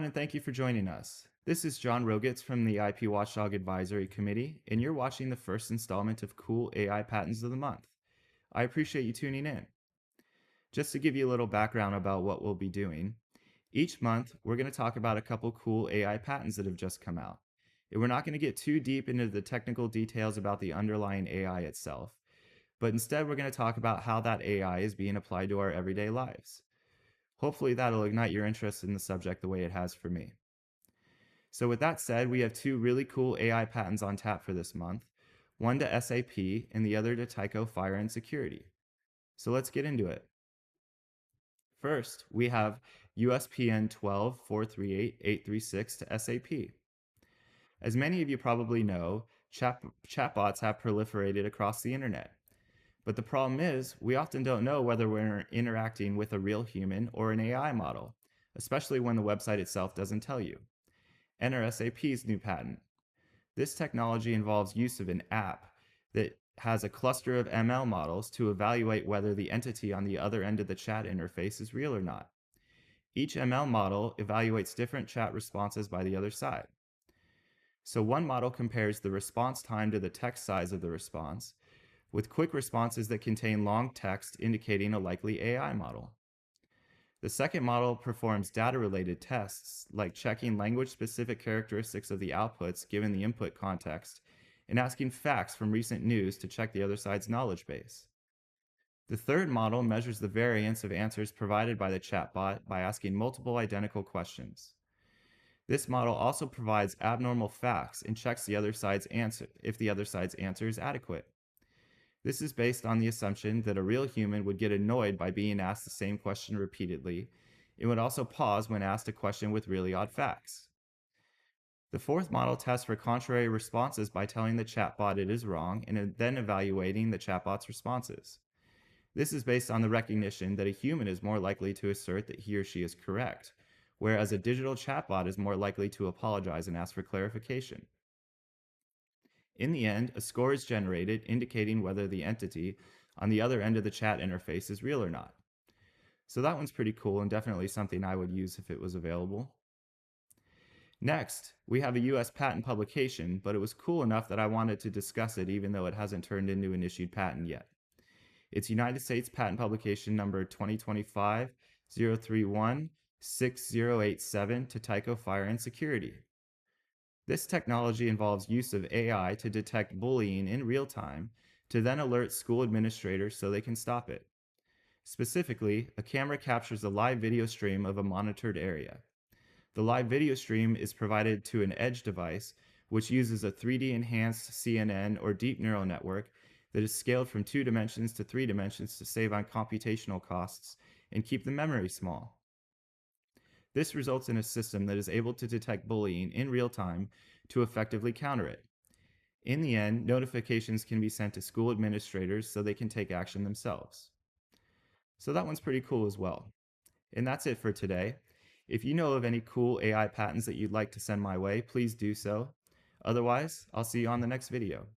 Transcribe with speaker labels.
Speaker 1: everyone, and thank you for joining us. This is John Rogitz from the IPWatchdog Advisory Committee, and you're watching the first installment of Cool AI Patents of the Month. I appreciate you tuning in. Just to give you a little background about what we'll be doing, each month we're going to talk about a couple cool AI patents that have just come out. And we're not going to get too deep into the technical details about the underlying AI itself, but instead we're going to talk about how that AI is being applied to our everyday lives. Hopefully that'll ignite your interest in the subject the way it has for me. So with that said, we have two really cool AI patents on tap for this month, one to SAP and the other to Tyco Fire and Security. So let's get into it. First, we have USPN 12.438.836 to SAP. As many of you probably know, chatbots have proliferated across the internet. But the problem is, we often don't know whether we're interacting with a real human or an AI model, especially when the website itself doesn't tell you. Enter SAP's new patent. This technology involves use of an app that has a cluster of ML models to evaluate whether the entity on the other end of the chat interface is real or not. Each ML model evaluates different chat responses by the other side. So one model compares the response time to the text size of the response, with quick responses that contain long text indicating a likely AI model. The second model performs data-related tests, like checking language-specific characteristics of the outputs given the input context, and asking facts from recent news to check the other side's knowledge base. The third model measures the variance of answers provided by the chatbot by asking multiple identical questions. This model also provides abnormal facts and checks the other side's answer if the other side's answer is adequate. This is based on the assumption that a real human would get annoyed by being asked the same question repeatedly and would also pause when asked a question with really odd facts. The fourth model tests for contrary responses by telling the chatbot it is wrong and then evaluating the chatbot's responses. This is based on the recognition that a human is more likely to assert that he or she is correct, whereas a digital chatbot is more likely to apologize and ask for clarification. In the end, a score is generated indicating whether the entity on the other end of the chat interface is real or not. So that one's pretty cool and definitely something I would use if it was available. Next, we have a US patent publication, but it was cool enough that I wanted to discuss it even though it hasn't turned into an issued patent yet. It's United States Patent Publication number 2025-031-6087 to Tyco Fire and Security. This technology involves use of AI to detect bullying in real time to then alert school administrators so they can stop it. Specifically, a camera captures a live video stream of a monitored area. The live video stream is provided to an edge device, which uses a 3D enhanced CNN or deep neural network that is scaled from 2 dimensions to 3 dimensions to save on computational costs and keep the memory small. This results in a system that is able to detect bullying in real time to effectively counter it. In the end, notifications can be sent to school administrators so they can take action themselves. So that one's pretty cool as well. And that's it for today. If you know of any cool AI patents that you'd like to send my way, please do so. Otherwise, I'll see you on the next video.